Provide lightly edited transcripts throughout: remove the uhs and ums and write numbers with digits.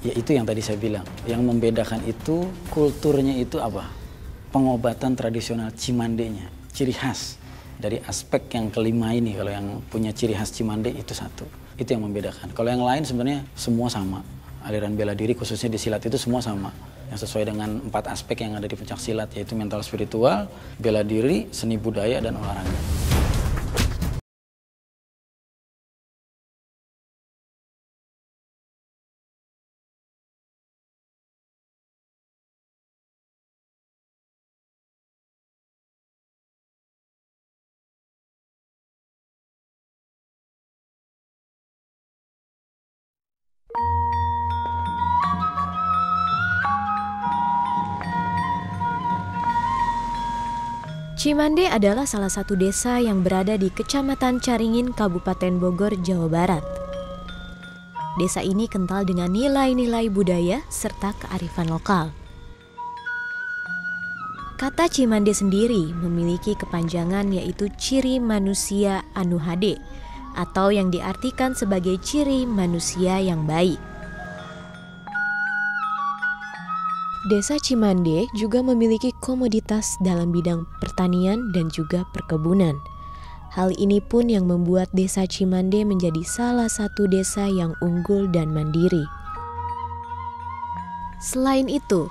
Ya itu yang tadi saya bilang, yang membedakan itu kulturnya itu apa? Pengobatan tradisional Cimandenya, ciri khas dari aspek yang kelima ini. Kalau yang punya ciri khas Cimande itu satu, itu yang membedakan. Kalau yang lain sebenarnya semua sama, aliran bela diri khususnya di silat itu semua sama, yang sesuai dengan 4 aspek yang ada di pencak silat, yaitu mental spiritual, bela diri, seni budaya, dan olahraga. Cimande adalah salah satu desa yang berada di Kecamatan Caringin, Kabupaten Bogor, Jawa Barat. Desa ini kental dengan nilai-nilai budaya serta kearifan lokal. Kata Cimande sendiri memiliki kepanjangan yaitu ciri manusia anu hade, atau yang diartikan sebagai ciri manusia yang baik. Desa Cimande juga memiliki komoditas dalam bidang pertanian dan juga perkebunan. Hal ini pun yang membuat Desa Cimande menjadi salah satu desa yang unggul dan mandiri. Selain itu,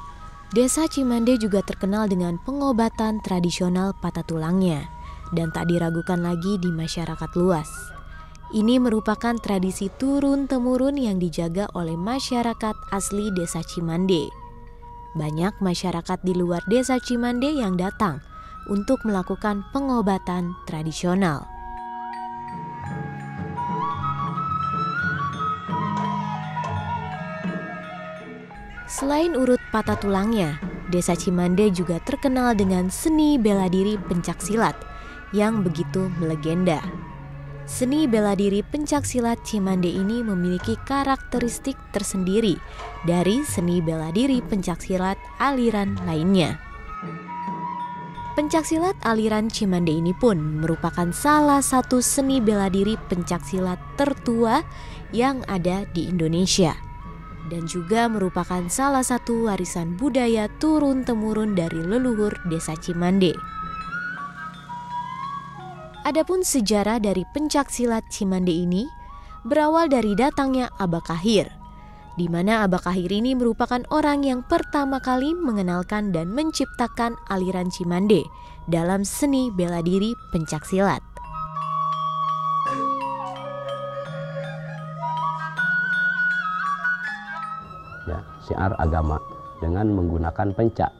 Desa Cimande juga terkenal dengan pengobatan tradisional patah tulangnya dan tak diragukan lagi di masyarakat luas. Ini merupakan tradisi turun-temurun yang dijaga oleh masyarakat asli Desa Cimande. Banyak masyarakat di luar Desa Cimande yang datang untuk melakukan pengobatan tradisional. Selain urut patah tulangnya, Desa Cimande juga terkenal dengan seni bela diri pencaksilat yang begitu melegenda. Seni bela diri pencaksilat Cimande ini memiliki karakteristik tersendiri dari seni bela diri pencaksilat aliran lainnya. Pencaksilat aliran Cimande ini pun merupakan salah satu seni bela diri pencaksilat tertua yang ada di Indonesia dan juga merupakan salah satu warisan budaya turun-temurun dari leluhur Desa Cimande. Adapun sejarah dari pencaksilat Cimande ini berawal dari datangnya Abah Kahir, di mana Abah Kahir ini merupakan orang yang pertama kali mengenalkan dan menciptakan aliran Cimande dalam seni bela diri pencaksilat. Ya, syiar agama dengan menggunakan pencak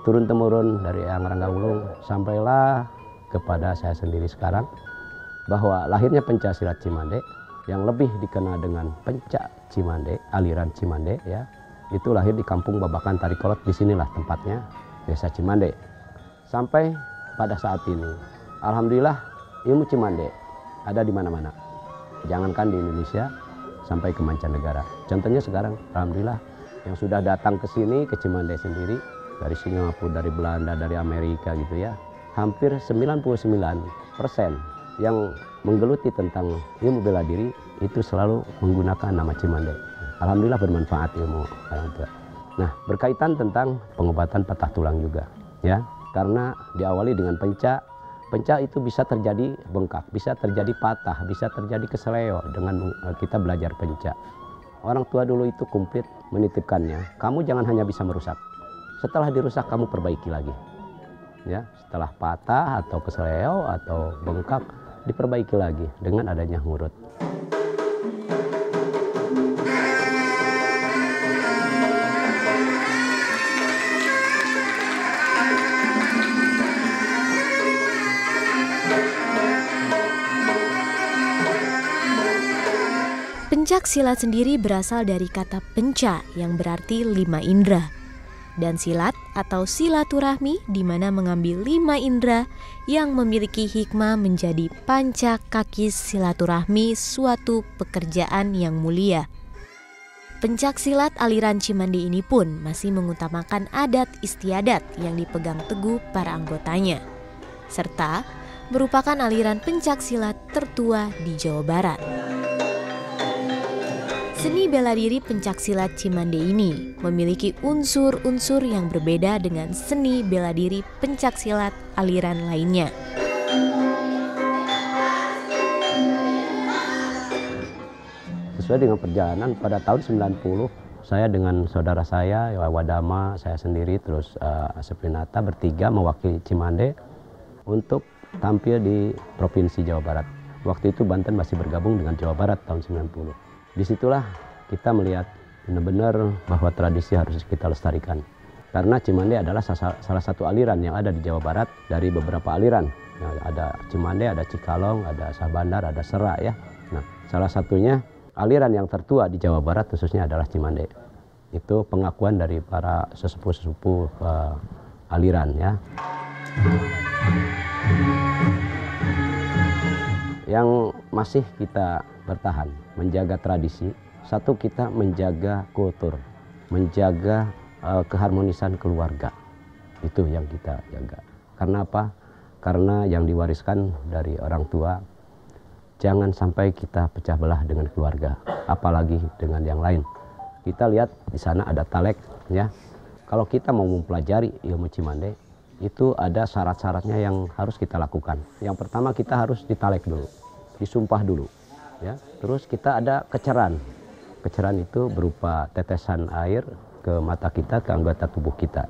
turun-temurun dari Eyang Ranggawulung sampailah kepada saya sendiri sekarang, bahwa lahirnya pencaksilat Cimande yang lebih dikenal dengan pencak Cimande, aliran Cimande ya, itu lahir di Kampung Babakan Tarikolot. Disinilah tempatnya Desa Cimande. Sampai pada saat ini, alhamdulillah ilmu Cimande ada di mana-mana. Jangankan di Indonesia, sampai ke mancanegara. Contohnya sekarang, alhamdulillah yang sudah datang ke sini, ke Cimande sendiri, dari Singapura, dari Belanda, dari Amerika gitu ya, hampir 99% yang menggeluti tentang ilmu bela diri itu selalu menggunakan nama Cimande. Alhamdulillah bermanfaat ilmu orang tua. Nah, berkaitan tentang pengobatan patah tulang juga ya, karena diawali dengan pencak. Pencak itu bisa terjadi bengkak, bisa terjadi patah, bisa terjadi keseleo dengan kita belajar pencak. Orang tua dulu itu komplit menitipkannya, kamu jangan hanya bisa merusak, setelah dirusak kamu perbaiki lagi. Ya, setelah patah atau keseleo atau bengkak diperbaiki lagi dengan adanya ngurut. Pencak silat sendiri berasal dari kata penca yang berarti 5 indera. Dan silat atau silaturahmi di mana mengambil 5 indera yang memiliki hikmah menjadi panca kaki silaturahmi suatu pekerjaan yang mulia. Pencak silat aliran Cimande ini pun masih mengutamakan adat istiadat yang dipegang teguh para anggotanya, serta merupakan aliran pencak silat tertua di Jawa Barat. Seni bela diri pencaksilat Cimande ini memiliki unsur-unsur yang berbeda dengan seni bela diri pencaksilat aliran lainnya. Sesuai dengan perjalanan pada tahun 90, saya dengan saudara saya, Wadama, saya sendiri, terus Sepinata bertiga mewakili Cimande untuk tampil di Provinsi Jawa Barat. Waktu itu Banten masih bergabung dengan Jawa Barat tahun 90. Disitulah kita melihat benar-benar bahwa tradisi harus kita lestarikan. Karena Cimande adalah salah satu aliran yang ada di Jawa Barat dari beberapa aliran. Nah, ada Cimande, ada Cikalong, ada Sabandar, ada Serak ya. Nah, salah satunya aliran yang tertua di Jawa Barat khususnya adalah Cimande. Itu pengakuan dari para sesepuh-sesepuh aliran ya. Yang masih kita bertahan, menjaga tradisi. Satu, kita menjaga kultur, menjaga keharmonisan keluarga. Itu yang kita jaga. Karena apa? Karena yang diwariskan dari orang tua, jangan sampai kita pecah belah dengan keluarga, apalagi dengan yang lain. Kita lihat di sana ada talek, ya. Kalau kita mau mempelajari ilmu Cimande, itu ada syarat-syaratnya yang harus kita lakukan. Yang pertama, kita harus ditalek dulu, disumpah dulu, ya. Terus kita ada keceran. Keceran itu berupa tetesan air ke mata kita, ke anggota tubuh kita.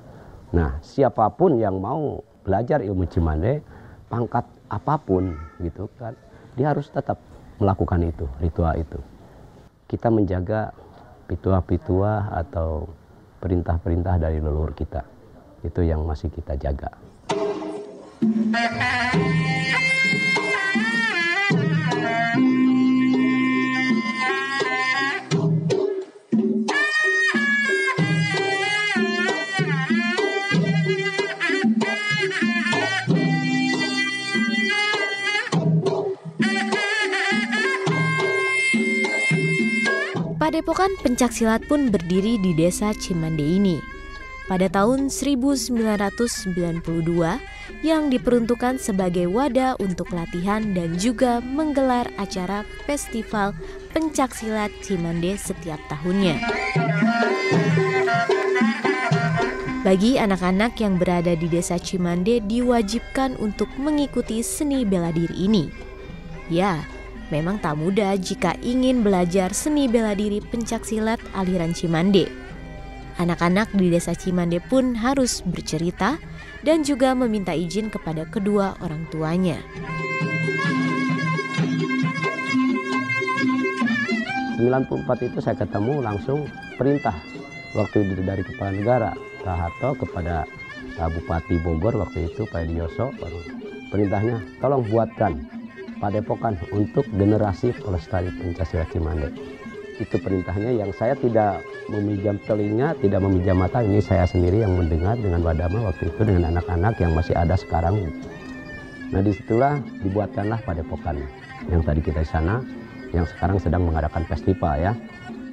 Nah, siapapun yang mau belajar ilmu Cimande, pangkat apapun gitu kan, dia harus tetap melakukan itu, ritual itu. Kita menjaga pituah-pituah atau perintah-perintah dari leluhur kita. Itu yang masih kita jaga. Padepokan pencaksilat pun berdiri di desa Cimande ini pada tahun 1992 yang diperuntukkan sebagai wadah untuk latihan dan juga menggelar acara festival pencaksilat Cimande setiap tahunnya. Bagi anak-anak yang berada di desa Cimande diwajibkan untuk mengikuti seni bela diri ini. Ya, memang tak mudah jika ingin belajar seni bela diri pencaksilat aliran Cimande. Anak-anak di desa Cimande pun harus bercerita dan juga meminta izin kepada kedua orang tuanya. 94 itu saya ketemu langsung perintah waktu itu dari Kepala Negara Pak Harto kepada Bupati Bogor waktu itu Pak Edioso. Perintahnya, tolong buatkan padepokan untuk generasi pelestari pencaksilat Cimande. Itu perintahnya yang saya tidak meminjam telinga, tidak meminjam mata. Ini saya sendiri yang mendengar dengan Wadama waktu itu dengan anak-anak yang masih ada sekarang. Nah, disitulah dibuatkanlah padepokan yang tadi kita di sana, yang sekarang sedang mengadakan festival ya.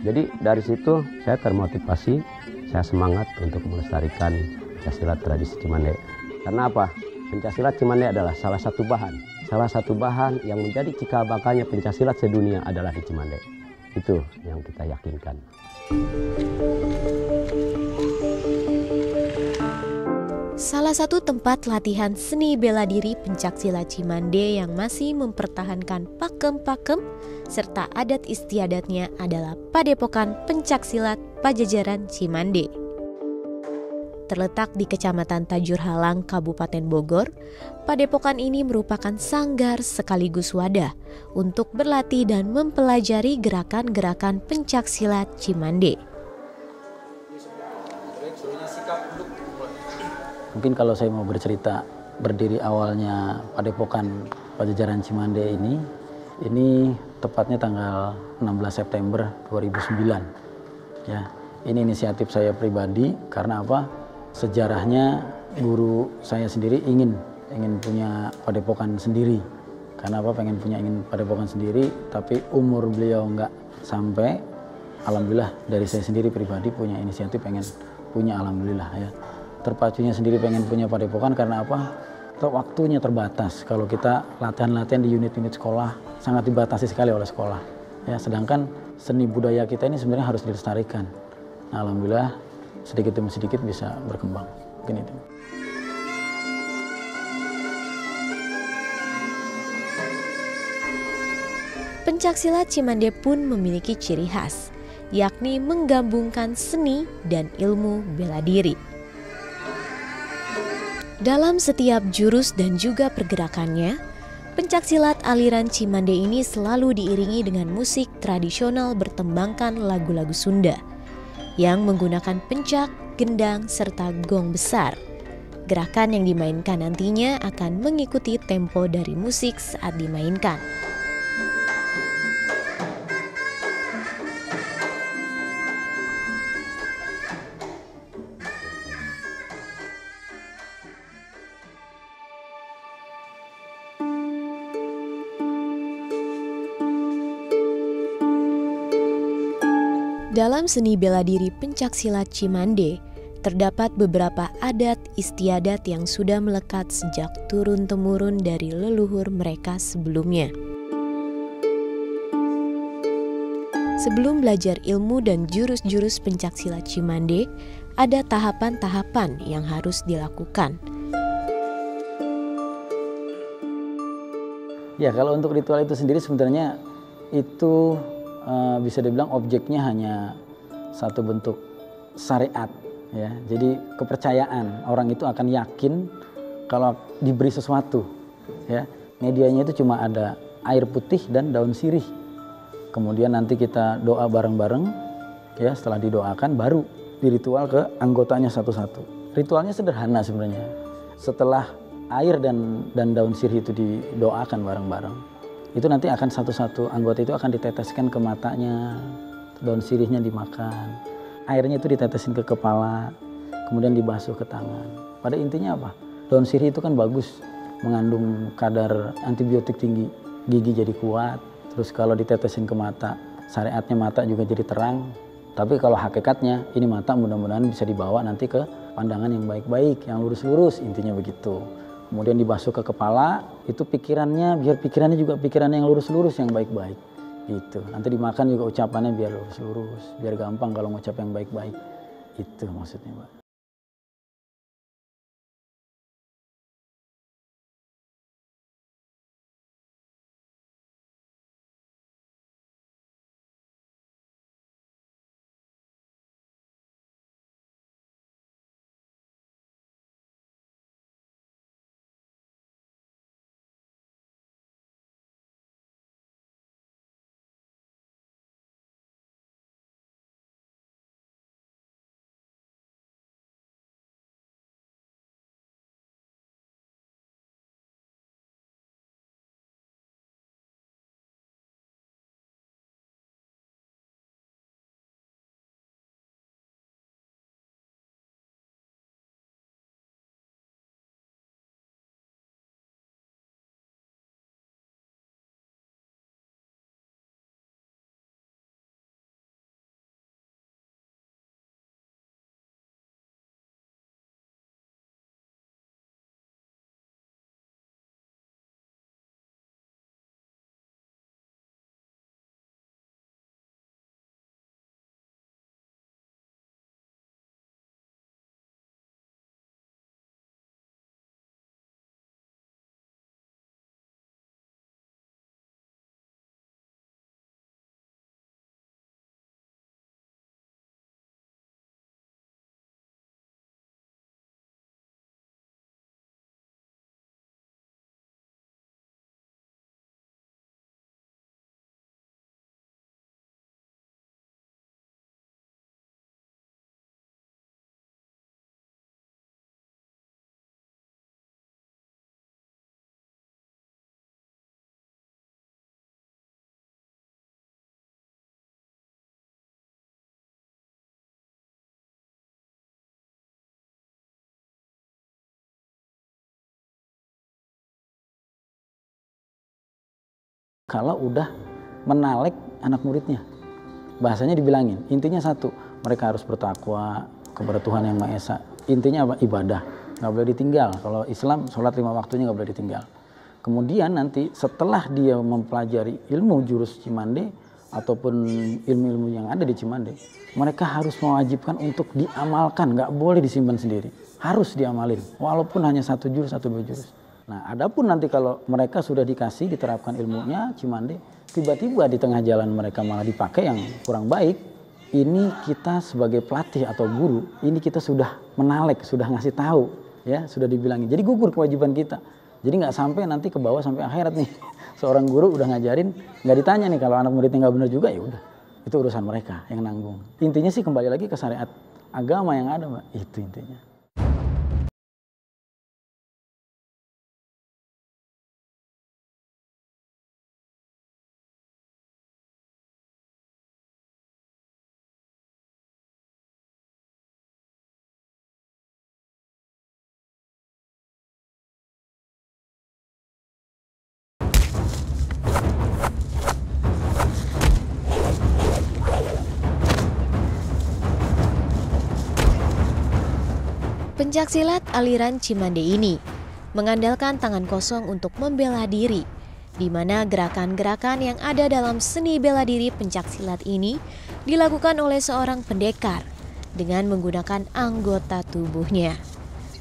Jadi dari situ saya termotivasi, saya semangat untuk melestarikan pencaksilat tradisi Cimande. Karena apa? Pencaksilat Cimande adalah salah satu bahan yang menjadi cikal bakalnya pencaksilat sedunia adalah di Cimande. Itu yang kita yakinkan. Salah satu tempat latihan seni bela diri pencaksilat Cimande yang masih mempertahankan pakem-pakem serta adat istiadatnya adalah Padepokan Pencaksilat Pajajaran Cimande. Terletak di Kecamatan Tajur Halang, Kabupaten Bogor, padepokan ini merupakan sanggar sekaligus wadah untuk berlatih dan mempelajari gerakan-gerakan pencaksilat Cimande. Mungkin kalau saya mau bercerita berdiri awalnya Padepokan Pajajaran Cimande ini tepatnya tanggal 16 September 2009. Ya, ini inisiatif saya pribadi karena apa? Sejarahnya guru saya sendiri ingin punya padepokan sendiri. Karena apa? Ingin padepokan sendiri, tapi umur beliau nggak sampai. Alhamdulillah dari saya sendiri pribadi punya inisiatif pengen punya, alhamdulillah ya. Terpacunya sendiri pengen punya padepokan karena apa? Waktunya terbatas. Kalau kita latihan-latihan di unit-unit sekolah sangat dibatasi sekali oleh sekolah. Ya, sedangkan seni budaya kita ini sebenarnya harus dilestarikan. Nah, alhamdulillah sedikit demi sedikit bisa berkembang. Mungkin itu. Pencaksilat Cimande pun memiliki ciri khas, yakni menggabungkan seni dan ilmu bela diri. Dalam setiap jurus dan juga pergerakannya, pencaksilat aliran Cimande ini selalu diiringi dengan musik tradisional bertembangkan lagu-lagu Sunda yang menggunakan pencak, gendang, serta gong besar. Gerakan yang dimainkan nantinya akan mengikuti tempo dari musik saat dimainkan. Dalam seni bela diri pencaksilat Cimande, terdapat beberapa adat istiadat yang sudah melekat sejak turun-temurun dari leluhur mereka sebelumnya. Sebelum belajar ilmu dan jurus-jurus pencaksilat Cimande, ada tahapan-tahapan yang harus dilakukan. Ya, kalau untuk ritual itu sendiri sebenarnya itu bisa dibilang objeknya hanya satu bentuk syariat, ya. Jadi kepercayaan orang itu akan yakin kalau diberi sesuatu, ya. Medianya itu cuma ada air putih dan daun sirih. Kemudian nanti kita doa bareng-bareng, ya. Setelah didoakan baru diritual ke anggotanya satu-satu. Ritualnya sederhana sebenarnya. Setelah air dan daun sirih itu didoakan bareng-bareng, itu nanti akan satu-satu anggota itu akan diteteskan ke matanya, daun sirihnya dimakan, airnya itu ditetesin ke kepala, kemudian dibasuh ke tangan. Pada intinya apa? Daun sirih itu kan bagus, mengandung kadar antibiotik tinggi, gigi jadi kuat. Terus kalau ditetesin ke mata, syariatnya mata juga jadi terang. Tapi kalau hakikatnya ini mata mudah-mudahan bisa dibawa nanti ke pandangan yang baik-baik, yang lurus-lurus, intinya begitu. Kemudian dibasuh ke kepala, itu pikirannya, biar pikirannya juga pikiran yang lurus-lurus, yang baik-baik. Gitu. Nanti dimakan juga ucapannya biar lurus-lurus, biar gampang kalau ngucap yang baik-baik. Itu maksudnya, Mbak. Kalau udah menalek anak muridnya, bahasanya dibilangin, intinya satu, mereka harus bertakwa kepada Tuhan Yang Maha Esa. Intinya apa? Ibadah, nggak boleh ditinggal. Kalau Islam, sholat 5 waktunya nggak boleh ditinggal. Kemudian nanti setelah dia mempelajari ilmu jurus Cimande, ataupun ilmu-ilmu yang ada di Cimande, mereka harus mewajibkan untuk diamalkan, nggak boleh disimpan sendiri, harus diamalin, walaupun hanya 1 jurus atau 2 jurus. Nah, adapun nanti kalau mereka sudah dikasih, diterapkan ilmunya Cimande, tiba-tiba di tengah jalan mereka malah dipakai yang kurang baik, ini kita sebagai pelatih atau guru, ini kita sudah menalek, sudah ngasih tahu, ya, sudah dibilangin. Jadi gugur kewajiban kita. Jadi nggak sampai nanti ke bawah sampai akhirat nih. Seorang guru udah ngajarin, nggak ditanya nih kalau anak muridnya nggak benar juga, ya udah. Itu urusan mereka yang nanggung. Intinya sih kembali lagi ke syariat agama yang ada, Mbak. Itu intinya. Pencaksilat aliran Cimande ini mengandalkan tangan kosong untuk membela diri, di mana gerakan-gerakan yang ada dalam seni bela diri pencaksilat ini dilakukan oleh seorang pendekar dengan menggunakan anggota tubuhnya.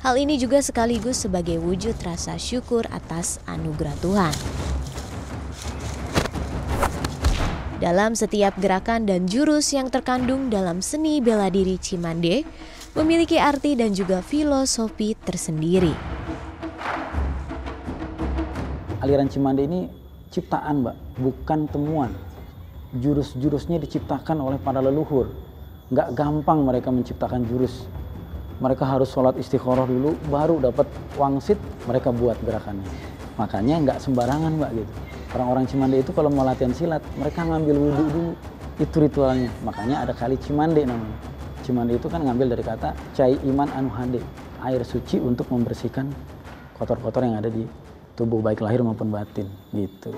Hal ini juga sekaligus sebagai wujud rasa syukur atas anugerah Tuhan. Dalam setiap gerakan dan jurus yang terkandung dalam seni bela diri Cimande memiliki arti dan juga filosofi tersendiri. Aliran Cimande ini ciptaan, Mbak, bukan temuan. Jurus-jurusnya diciptakan oleh para leluhur. Nggak gampang mereka menciptakan jurus. Mereka harus sholat istikharah dulu, baru dapat wangsit, mereka buat gerakannya. Makanya nggak sembarangan, Mbak, gitu. Orang-orang Cimande itu kalau mau latihan silat, mereka ngambil wudhu dulu. Itu ritualnya. Makanya ada kali Cimande namanya. Cimande itu kan ngambil dari kata cai iman anu hade, air suci untuk membersihkan kotor-kotor yang ada di tubuh baik lahir maupun batin, gitu.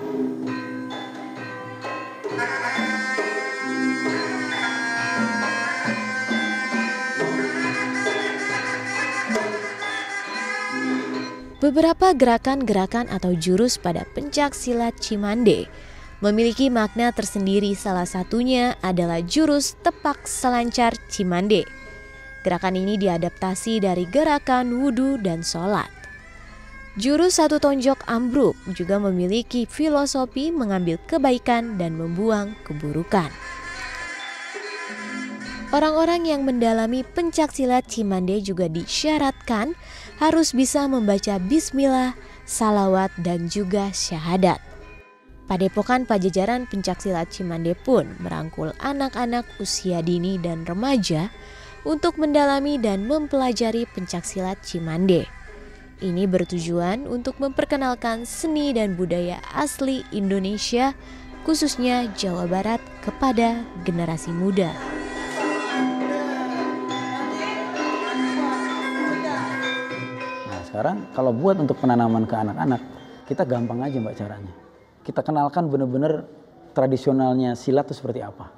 Beberapa gerakan-gerakan atau jurus pada pencaksilat Cimande memiliki makna tersendiri, salah satunya adalah jurus tepak selancar Cimande. Gerakan ini diadaptasi dari gerakan wudhu dan sholat. Jurus satu tonjok ambruk juga memiliki filosofi mengambil kebaikan dan membuang keburukan. Orang-orang yang mendalami pencaksilat Cimande juga disyaratkan harus bisa membaca bismillah, salawat, dan juga syahadat. Padepokan Pajajaran Pencaksilat Cimande pun merangkul anak-anak usia dini dan remaja untuk mendalami dan mempelajari pencaksilat Cimande. Ini bertujuan untuk memperkenalkan seni dan budaya asli Indonesia, khususnya Jawa Barat, kepada generasi muda. Nah, sekarang kalau buat untuk penanaman ke anak-anak, kita gampang aja, Mbak, caranya. Kita kenalkan benar-benar tradisionalnya silat itu seperti apa.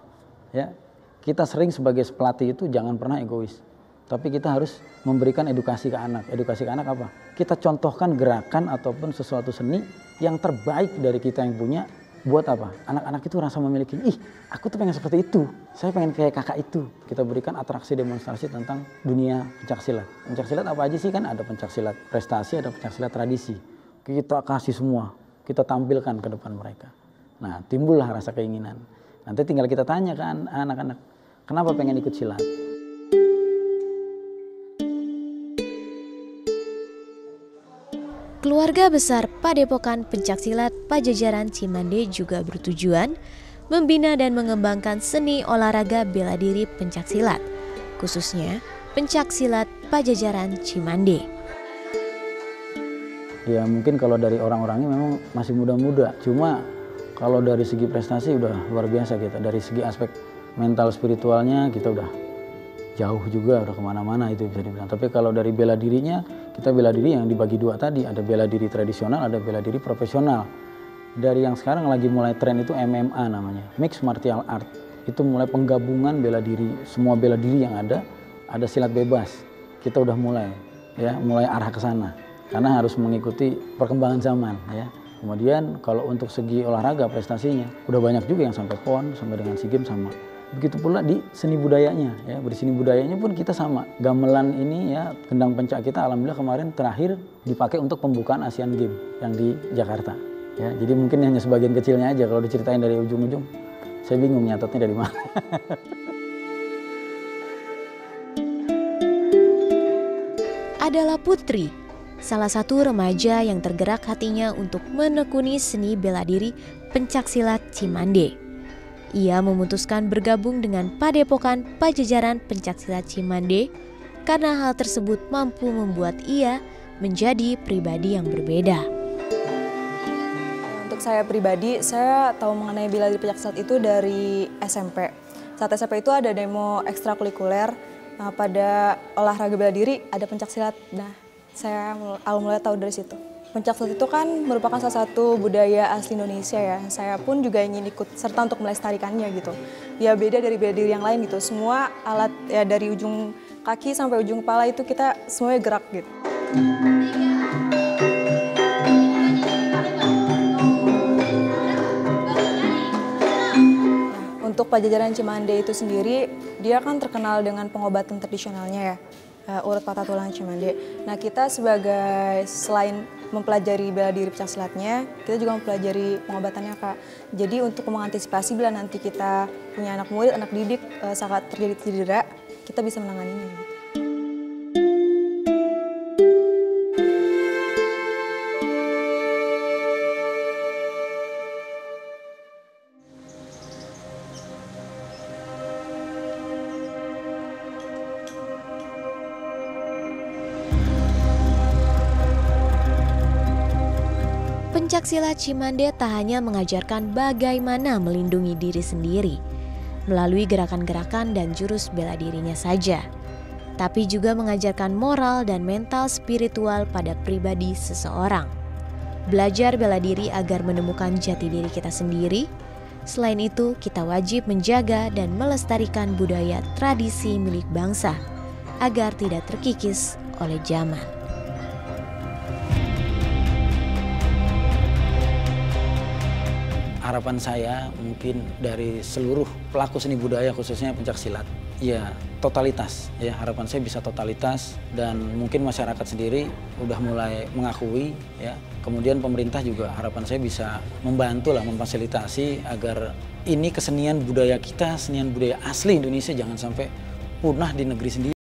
Ya, kita sering sebagai pelatih itu jangan pernah egois. Tapi kita harus memberikan edukasi ke anak. Edukasi ke anak apa? Kita contohkan gerakan ataupun sesuatu seni yang terbaik dari kita yang punya. Buat apa? Anak-anak itu rasa memiliki, ih, aku tuh pengen seperti itu. Saya pengen kayak kakak itu. Kita berikan atraksi demonstrasi tentang dunia pencaksilat. Pencaksilat apa aja sih? Kan ada pencaksilat prestasi, ada pencaksilat tradisi. Kita kasih semua. Kita tampilkan ke depan mereka. Nah, timbullah rasa keinginan. Nanti tinggal kita tanya ke anak-anak, kenapa pengen ikut silat? Keluarga besar Padepokan Pencaksilat Pajajaran Cimande juga bertujuan membina dan mengembangkan seni olahraga bela diri pencaksilat, khususnya pencaksilat Pajajaran Cimande. Ya mungkin kalau dari orang-orangnya memang masih muda-muda, cuma kalau dari segi prestasi udah luar biasa kita. Dari segi aspek mental spiritualnya kita udah jauh juga, udah kemana-mana itu bisa dibilang. Tapi kalau dari bela dirinya, kita bela diri yang dibagi dua tadi, ada bela diri tradisional, ada bela diri profesional. Dari yang sekarang lagi mulai tren itu MMA namanya, Mixed Martial Art. Itu mulai penggabungan bela diri, semua bela diri yang ada silat bebas. Kita udah mulai arah ke sana. Karena harus mengikuti perkembangan zaman, ya. Kemudian kalau untuk segi olahraga prestasinya udah banyak juga yang sampai PON, sampai dengan SEA Games sama. Begitu pula di seni budayanya ya, di seni budayanya pun kita sama. Gamelan ini ya, kendang pencak kita alhamdulillah kemarin terakhir dipakai untuk pembukaan Asian Games yang di Jakarta. Ya, jadi mungkin hanya sebagian kecilnya aja, kalau diceritain dari ujung-ujung saya bingung nyatetnya dari mana. Adalah Putri, salah satu remaja yang tergerak hatinya untuk menekuni seni bela diri pencaksilat Cimande. Ia memutuskan bergabung dengan Padepokan Pajajaran Pencaksilat Cimande karena hal tersebut mampu membuat ia menjadi pribadi yang berbeda. Untuk saya pribadi, saya tahu mengenai bela diri pencaksilat itu dari SMP. Saat SMP itu ada demo ekstrakurikuler. Nah, pada olahraga bela diri ada pencaksilat. Nah, saya mulai tahu dari situ. Pencaksilat itu kan merupakan salah satu budaya asli Indonesia ya. Saya pun juga ingin ikut serta untuk melestarikannya gitu. Ya beda dari bela diri yang lain gitu. Semua alat ya dari ujung kaki sampai ujung kepala itu kita semuanya gerak gitu. Untuk Pajajaran Cimande itu sendiri, dia kan terkenal dengan pengobatan tradisionalnya ya, urut patah tulang Cimande. Nah kita sebagai, selain mempelajari bela diri pencaksilatnya, kita juga mempelajari pengobatannya Kak. Jadi untuk mengantisipasi bila nanti kita punya anak murid, anak didik, saat terjadi cedera, kita bisa menanganinya gitu. Pencaksilat Cimande tak hanya mengajarkan bagaimana melindungi diri sendiri melalui gerakan-gerakan dan jurus bela dirinya saja, tapi juga mengajarkan moral dan mental spiritual pada pribadi seseorang. Belajar bela diri agar menemukan jati diri kita sendiri. Selain itu, kita wajib menjaga dan melestarikan budaya tradisi milik bangsa agar tidak terkikis oleh zaman. Harapan saya mungkin dari seluruh pelaku seni budaya khususnya pencaksilat, ya totalitas. Ya harapan saya bisa totalitas dan mungkin masyarakat sendiri udah mulai mengakui. Ya kemudian pemerintah juga harapan saya bisa membantu lah, memfasilitasi agar ini kesenian budaya kita, kesenian budaya asli Indonesia jangan sampai punah di negeri sendiri.